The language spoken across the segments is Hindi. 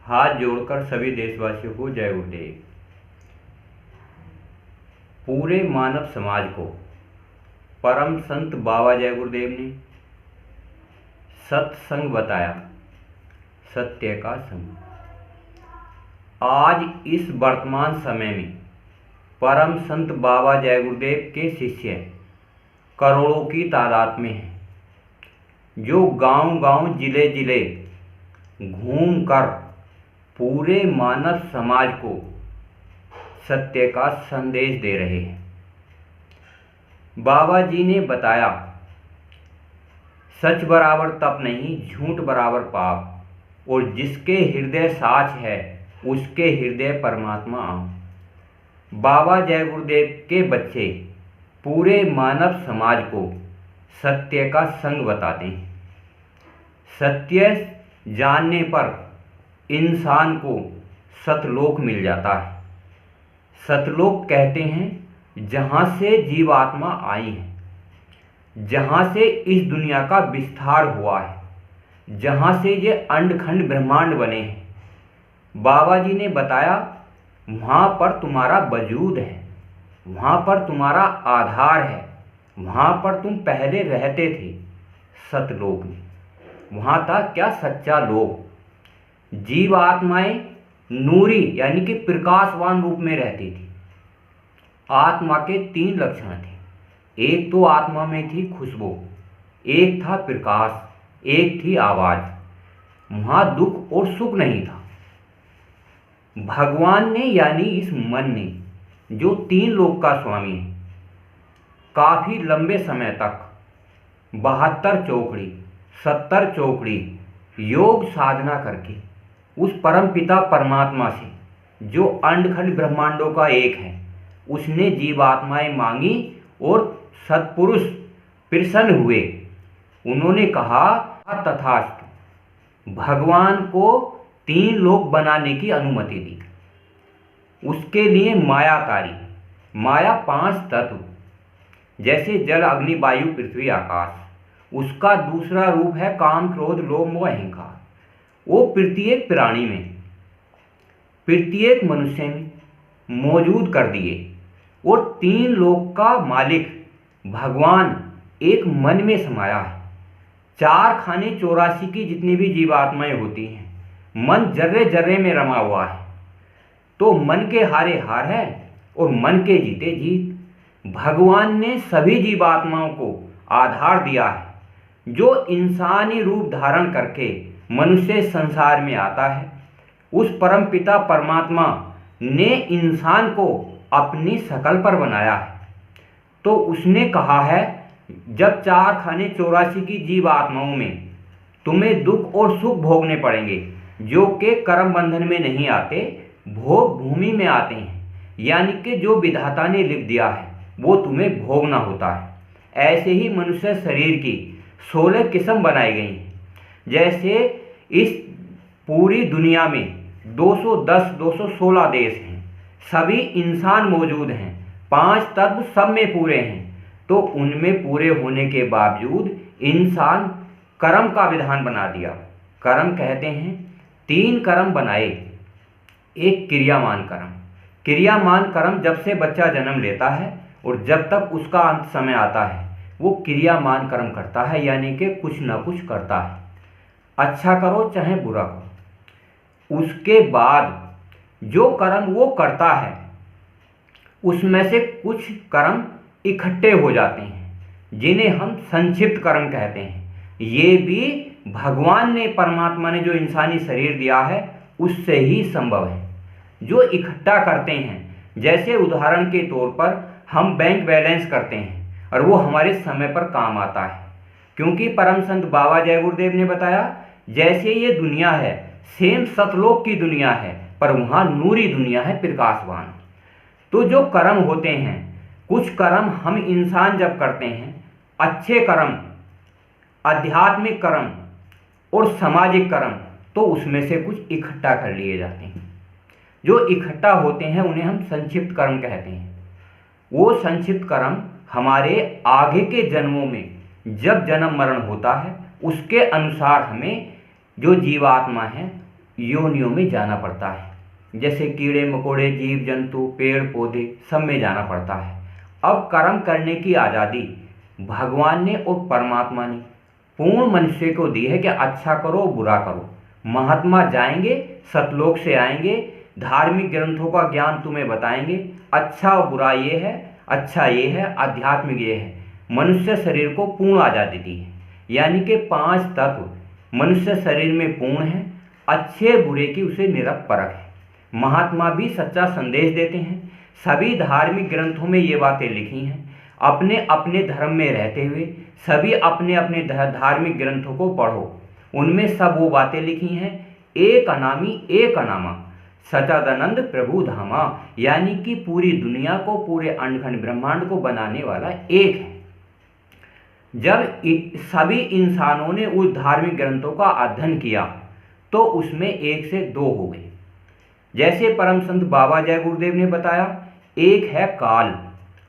हाथ जोड़कर सभी देशवासियों को जय गुरुदेव। पूरे मानव समाज को परम संत बाबा जय गुरुदेव ने सत्संग बताया, सत्य का संग। आज इस वर्तमान समय में परम संत बाबा जय गुरुदेव के शिष्य करोड़ों की तादाद में हैं, जो गांव-गांव, जिले-जिले घूमकर पूरे मानव समाज को सत्य का संदेश दे रहे हैं। बाबा जी ने बताया, सच बराबर तप नहीं, झूठ बराबर पाप, और जिसके हृदय साच है उसके हृदय परमात्मा आम। बाबा जय गुरुदेव के बच्चे पूरे मानव समाज को सत्य का संग बताते हैं। सत्य जानने पर इंसान को सतलोक मिल जाता है। सतलोक कहते हैं जहाँ से जीवात्मा आई है, जहाँ से इस दुनिया का विस्तार हुआ है, जहाँ से ये अंडखंड ब्रह्मांड बने हैं। बाबा जी ने बताया, वहाँ पर तुम्हारा वजूद है, वहाँ पर तुम्हारा आधार है, वहाँ पर तुम पहले रहते थे सतलोक में। वहाँ था क्या? सच्चा लोक। जीवात्माएं नूरी यानी कि प्रकाशवान रूप में रहती थी। आत्मा के 3 लक्षण थे। एक तो आत्मा में थी खुशबू, एक था प्रकाश, एक थी आवाज। वहाँ दुख और सुख नहीं था। भगवान ने यानी इस मन ने, जो 3 लोक का स्वामी है, काफी लंबे समय तक 72 चौकड़ी 70 चौकड़ी योग साधना करके उस परम पिता परमात्मा से, जो अंडखंड ब्रह्मांडों का एक है, उसने जीवात्माएं मांगी और सत्पुरुष प्रसन्न हुए। उन्होंने कहा तथास्तु, भगवान को 3 लोक बनाने की अनुमति दी। उसके लिए माया तारी। माया 5 तत्व, जैसे जल, अग्नि, वायु, पृथ्वी, आकाश। उसका दूसरा रूप है काम, क्रोध, लोभ, मोह, अहंकार। वो प्रत्येक प्राणी में, प्रत्येक मनुष्य में मौजूद कर दिए। और 3 लोक का मालिक भगवान एक मन में समाया है। 4 खाने 84 की जितनी भी जीवात्माएं होती हैं, मन जर्रे जर्रे में रमा हुआ है। तो मन के हारे हार है और मन के जीते जीत। भगवान ने सभी जीवात्माओं को आधार दिया है। जो इंसानी रूप धारण करके मनुष्य संसार में आता है, उस परम पिता परमात्मा ने इंसान को अपनी शकल पर बनाया है। तो उसने कहा है, जब 4 खाने 84 की जीव आत्माओं में तुम्हें दुख और सुख भोगने पड़ेंगे, जो कि कर्म बंधन में नहीं आते, भोग भूमि में आते हैं। यानी कि जो विधाता ने लिख दिया है वो तुम्हें भोगना होता है। ऐसे ही मनुष्य शरीर की 16 किस्म बनाई गई हैं। जैसे इस पूरी दुनिया में 216 देश हैं, सभी इंसान मौजूद हैं, 5 तत्व सब में पूरे हैं। तो उनमें पूरे होने के बावजूद इंसान कर्म का विधान बना दिया। कर्म कहते हैं 3 कर्म बनाए। एक क्रियामान कर्म। क्रियामान कर्म जब से बच्चा जन्म लेता है और जब तक उसका अंत समय आता है, वो क्रियामान कर्म करता है, यानी कि कुछ ना कुछ करता है। अच्छा करो चाहे बुरा करो। उसके बाद जो कर्म वो करता है, उसमें से कुछ कर्म इकट्ठे हो जाते हैं, जिन्हें हम संक्षिप्त कर्म कहते हैं। ये भी भगवान ने, परमात्मा ने जो इंसानी शरीर दिया है, उससे ही संभव है। जो इकट्ठा करते हैं, जैसे उदाहरण के तौर पर हम बैंक बैलेंस करते हैं और वो हमारे समय पर काम आता है। क्योंकि परम संत बाबा जय गुरुदेव ने बताया, जैसे ये दुनिया है सेम सतलोक की दुनिया है, पर वहाँ नूरी दुनिया है, प्रकाशवान। तो जो कर्म होते हैं, कुछ कर्म हम इंसान जब करते हैं, अच्छे कर्म, आध्यात्मिक कर्म और सामाजिक कर्म, तो उसमें से कुछ इकट्ठा कर लिए जाते हैं। जो इकट्ठा होते हैं उन्हें हम संक्षिप्त कर्म कहते हैं। वो संक्षिप्त कर्म हमारे आगे के जन्मों में जब जन्म मरण होता है, उसके अनुसार हमें जो जीवात्मा है योनियों में जाना पड़ता है। जैसे कीड़े मकोड़े, जीव जंतु, पेड़ पौधे, सब में जाना पड़ता है। अब कर्म करने की आज़ादी भगवान ने और परमात्मा ने पूर्ण मनुष्य को दी है कि अच्छा करो बुरा करो। महात्मा जाएंगे, सतलोक से आएंगे, धार्मिक ग्रंथों का ज्ञान तुम्हें बताएंगे, अच्छा और बुरा ये है, अच्छा ये है, आध्यात्मिक ये है। मनुष्य शरीर को पूर्ण आज़ादी दी है, यानी कि 5 तत्व मनुष्य शरीर में पूर्ण है। अच्छे बुरे की उसे निरख परख है। महात्मा भी सच्चा संदेश देते हैं। सभी धार्मिक ग्रंथों में ये बातें लिखी हैं। अपने अपने धर्म में रहते हुए सभी अपने अपने धार्मिक ग्रंथों को पढ़ो, उनमें सब वो बातें लिखी हैं। एक अनामी एक अनामा सच्चिदानंद प्रभु धामा, यानी कि पूरी दुनिया को, पूरे अंडखंड ब्रह्मांड को बनाने वाला एक है। जब सभी इंसानों ने उस धार्मिक ग्रंथों का अध्ययन किया तो उसमें 1 से 2 हो गए। जैसे परम संत बाबा जय गुरुदेव ने बताया, एक है काल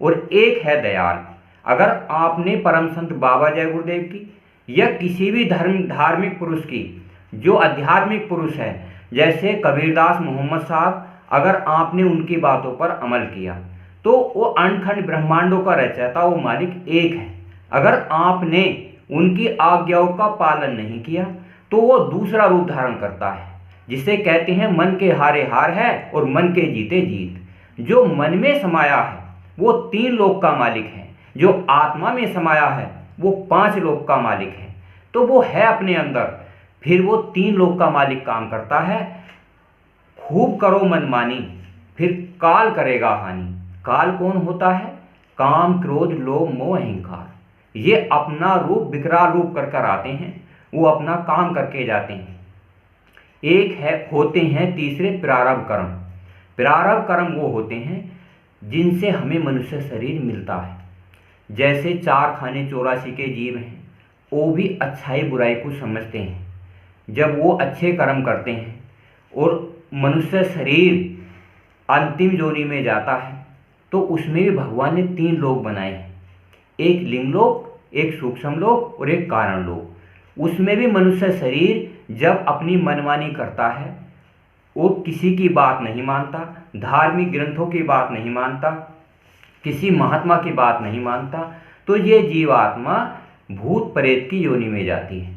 और एक है दयाल। अगर आपने परम संत बाबा जय गुरुदेव की या किसी भी धार्मिक पुरुष की, जो आध्यात्मिक पुरुष है, जैसे कबीरदास मोहम्मद साहब, अगर आपने उनकी बातों पर अमल किया तो वो अंडखंड ब्रह्मांडों का रचयिता, वो मालिक एक है। अगर आपने उनकी आज्ञाओं का पालन नहीं किया तो वो दूसरा रूप धारण करता है, जिसे कहते हैं मन के हारे हार है और मन के जीते जीत। जो मन में समाया है वो 3 लोक का मालिक है, जो आत्मा में समाया है वो 5 लोक का मालिक है। तो वो है अपने अंदर, फिर वो 3 लोक का मालिक काम करता है। खूब करो मनमानी, फिर काल करेगा हानि। काल कौन होता है? काम, क्रोध, लोभ, मोह, अहंकार। ये अपना रूप, विकराल रूप कर कर आते हैं, वो अपना काम करके जाते हैं। एक है होते हैं तीसरे प्रारब्ध कर्म। प्रारब्ध कर्म वो होते हैं जिनसे हमें मनुष्य शरीर मिलता है। जैसे 4 खाने 84 के जीव हैं, वो भी अच्छाई बुराई को समझते हैं। जब वो अच्छे कर्म करते हैं और मनुष्य शरीर अंतिम योनि में जाता है तो उसमें भी भगवान ने 3 लोक बनाए हैं, एक लिंग लोक, एक सूक्ष्म लोक और एक कारण लोक। उसमें भी मनुष्य शरीर जब अपनी मनमानी करता है, वो किसी की बात नहीं मानता, धार्मिक ग्रंथों की बात नहीं मानता, किसी महात्मा की बात नहीं मानता, तो ये जीवात्मा भूत प्रेत की योनि में जाती है।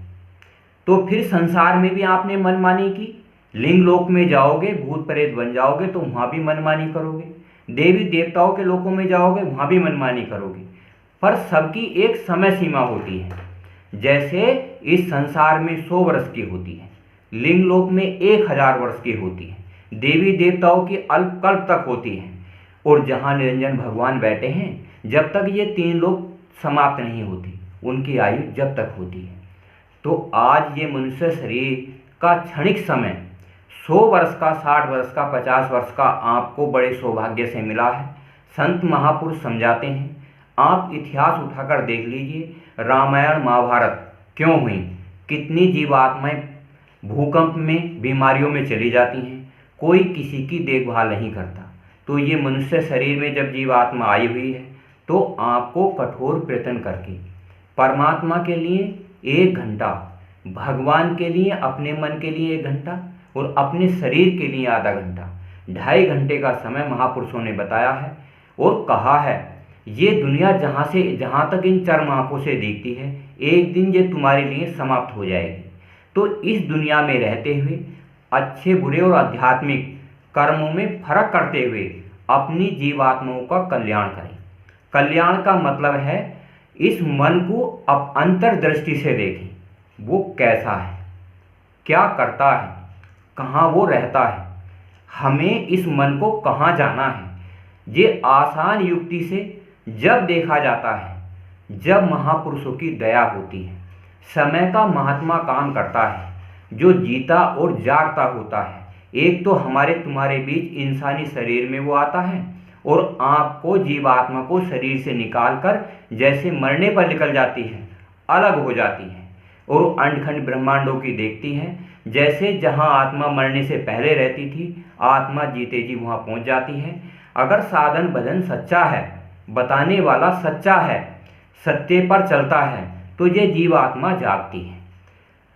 तो फिर संसार में भी आपने मनमानी की, लिंग लोक में जाओगे, भूत प्रेत बन जाओगे तो वहाँ भी मनमानी करोगे, देवी देवताओं के लोकों में जाओगे वहाँ भी मनमानी करोगे। पर सबकी एक समय सीमा होती है। जैसे इस संसार में 100 वर्ष की होती है, लिंग लोक में 1000 वर्ष की होती है, देवी देवताओं की अल्प कल्प तक होती है, और जहाँ निरंजन भगवान बैठे हैं, जब तक ये 3 लोक समाप्त नहीं होती, उनकी आयु जब तक होती है। तो आज ये मनुष्य शरीर का क्षणिक समय 100 वर्ष का, 60 वर्ष का, 50 वर्ष का आपको बड़े सौभाग्य से मिला है। संत महापुरुष समझाते हैं, आप इतिहास उठाकर देख लीजिए, रामायण महाभारत क्यों हुई, कितनी जीवात्माएं भूकंप में, बीमारियों में चली जाती हैं, कोई किसी की देखभाल नहीं करता। तो ये मनुष्य शरीर में जब जीवात्मा आई हुई है तो आपको कठोर प्रयत्न करके परमात्मा के लिए 1 घंटा, भगवान के लिए, अपने मन के लिए 1 घंटा और अपने शरीर के लिए आधा घंटा, 2.5 घंटे का समय महापुरुषों ने बताया है और कहा है, ये दुनिया जहाँ तक इन चर्म आँखों से दिखती है, एक दिन ये तुम्हारे लिए समाप्त हो जाएगी। तो इस दुनिया में रहते हुए अच्छे बुरे और आध्यात्मिक कर्मों में फर्क करते हुए अपनी जीवात्माओं का कल्याण करें। कल्याण का मतलब है इस मन को अब अंतर्दृष्टि से देखें, वो कैसा है, क्या करता है, कहाँ वो रहता है, हमें इस मन को कहाँ जाना है। ये आसान युक्ति से जब देखा जाता है, जब महापुरुषों की दया होती है, समय का महात्मा काम करता है, जो जीता और जागता होता है। एक तो हमारे तुम्हारे बीच इंसानी शरीर में वो आता है और आपको, जीवात्मा को शरीर से निकालकर जैसे मरने पर निकल जाती है, अलग हो जाती है और अंडखंड ब्रह्मांडों की देखती है। जैसे जहाँ आत्मा मरने से पहले रहती थी, आत्मा जीते जी वहाँ पहुँच जाती है। अगर साधन भजन सच्चा है, बताने वाला सच्चा है, सत्य पर चलता है, तो ये जीवात्मा जागती है।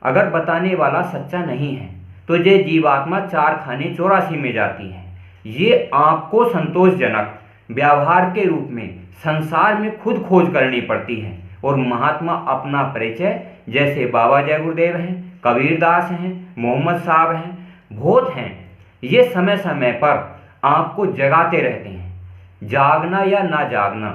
अगर बताने वाला सच्चा नहीं है तो ये जीवात्मा 4 खाने 84 में जाती है। ये आपको संतोषजनक व्यवहार के रूप में संसार में खुद खोज करनी पड़ती है। और महात्मा अपना परिचय जैसे बाबा जय गुरुदेव हैं, कबीरदास हैं, मोहम्मद साहब हैं, बहुत हैं, ये समय समय पर आपको जगाते रहते हैं। जागना या ना जागना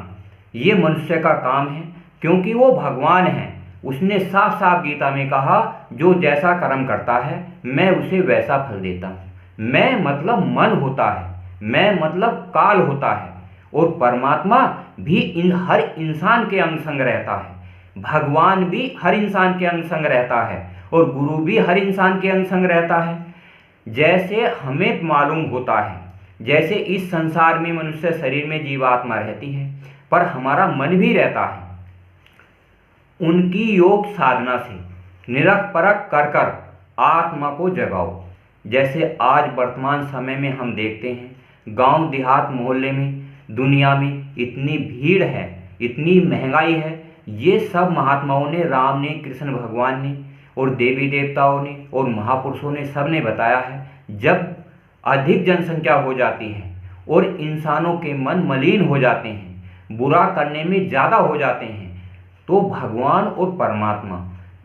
ये मनुष्य का काम है, क्योंकि वो भगवान है। उसने साफ साफ गीता में कहा, जो जैसा कर्म करता है मैं उसे वैसा फल देता हूँ। मैं मतलब मन होता है, मैं मतलब काल होता है, और परमात्मा भी हर इंसान के अंग संग रहता है। भगवान भी हर इंसान के अंग संग रहता है, और गुरु भी हर इंसान के अंग संग रहता है। जैसे हमें मालूम होता है, जैसे इस संसार में मनुष्य शरीर में जीवात्मा रहती है, पर हमारा मन भी रहता है। उनकी योग साधना से निरख परख कर कर आत्मा को जगाओ। जैसे आज वर्तमान समय में हम देखते हैं, गांव देहात मोहल्ले में, दुनिया में इतनी भीड़ है, इतनी महंगाई है। ये सब महात्माओं ने, राम ने, कृष्ण भगवान ने, और देवी देवताओं ने और महापुरुषों ने, सब ने बताया है। जब अधिक जनसंख्या हो जाती है और इंसानों के मन मलिन हो जाते हैं, बुरा करने में ज़्यादा हो जाते हैं, तो भगवान और परमात्मा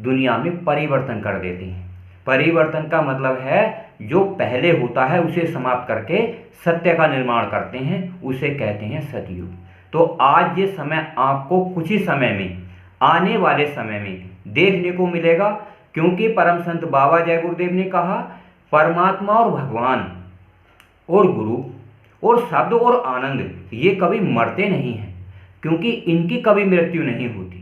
दुनिया में परिवर्तन कर देते हैं। परिवर्तन का मतलब है जो पहले होता है उसे समाप्त करके सत्य का निर्माण करते हैं, उसे कहते हैं सतयुग। तो आज ये समय आपको कुछ ही समय में, आने वाले समय में देखने को मिलेगा, क्योंकि परम संत बाबा जय गुरुदेव ने कहा, परमात्मा और भगवान और गुरु और शब्द और आनंद ये कभी मरते नहीं हैं, क्योंकि इनकी कभी मृत्यु नहीं होती।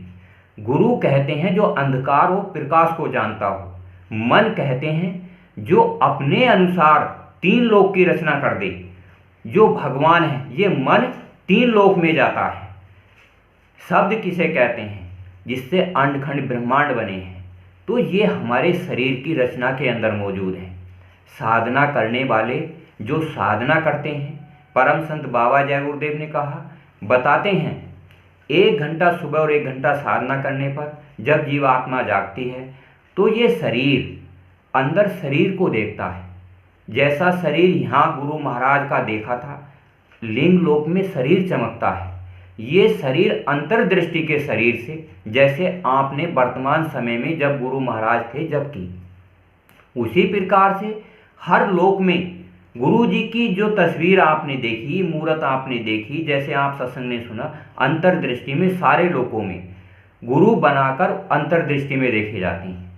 गुरु कहते हैं जो अंधकार और प्रकाश को जानता हो। मन कहते हैं जो अपने अनुसार 3 लोक की रचना कर दे। जो भगवान है, ये मन 3 लोक में जाता है। शब्द किसे कहते हैं? जिससे अंडखंड ब्रह्मांड बने हैं। तो ये हमारे शरीर की रचना के अंदर मौजूद है। साधना करने वाले जो साधना करते हैं, परम संत बाबा जय गुरुदेव ने कहा, बताते हैं, 1 घंटा सुबह और 1 घंटा साधना करने पर जब जीवात्मा जागती है, तो ये शरीर अंदर शरीर को देखता है। जैसा शरीर यहाँ गुरु महाराज का देखा था, लिंग लोक में शरीर चमकता है। ये शरीर अंतर्दृष्टि के शरीर से, जैसे आपने वर्तमान समय में जब गुरु महाराज थे जब की, उसी प्रकार से हर लोक में गुरु जी की जो तस्वीर आपने देखी, मूर्त आपने देखी, जैसे आप सत्संग ने सुना, अंतर्दृष्टि में सारे लोकों में गुरु बनाकर अंतर्दृष्टि में देखे जाते हैं।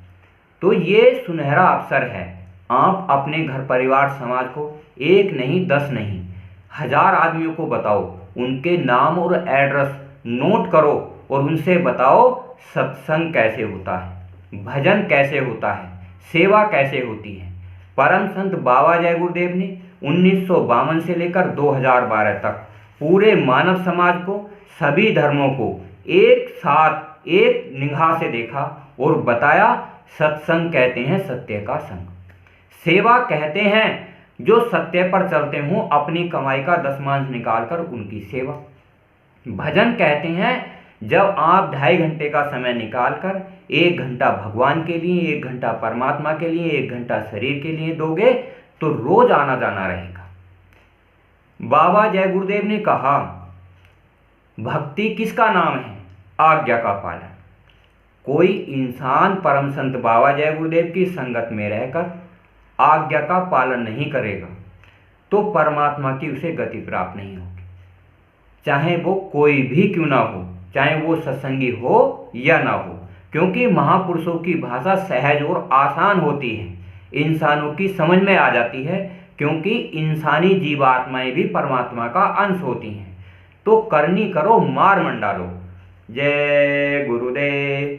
तो ये सुनहरा अवसर है। आप अपने घर परिवार समाज को 1 नहीं 10 नहीं 1000 आदमियों को बताओ, उनके नाम और एड्रेस नोट करो और उनसे बताओ सत्संग कैसे होता है, भजन कैसे होता है, सेवा कैसे होती है। परम संत बाबा जय गुरुदेव ने 1952 से लेकर 2012 तक पूरे मानव समाज को, सभी धर्मों को एक साथ एक निगाह से देखा और बताया, सत्संग कहते हैं सत्य का संग। सेवा कहते हैं जो सत्य पर चलते हों, अपनी कमाई का 10 निकालकर उनकी सेवा। भजन कहते हैं जब आप 2.5 घंटे का समय निकालकर 1 घंटा भगवान के लिए, 1 घंटा परमात्मा के लिए, 1 घंटा शरीर के लिए दोगे, तो रोज आना जाना रहेगा। बाबा जय गुरुदेव ने कहा, भक्ति किसका नाम है? आज्ञा का पालन। कोई इंसान परम संत बाबा जय गुरुदेव की संगत में रहकर आज्ञा का पालन नहीं करेगा, तो परमात्मा की उसे गति प्राप्त नहीं होगी। चाहे वो कोई भी क्यों ना हो, चाहे वो सत्संगी हो या ना हो, क्योंकि महापुरुषों की भाषा सहज और आसान होती है, इंसानों की समझ में आ जाती है, क्योंकि इंसानी जीवात्माएं भी परमात्मा का अंश होती हैं। तो करनी करो, मार मंडालो। जय गुरुदेव।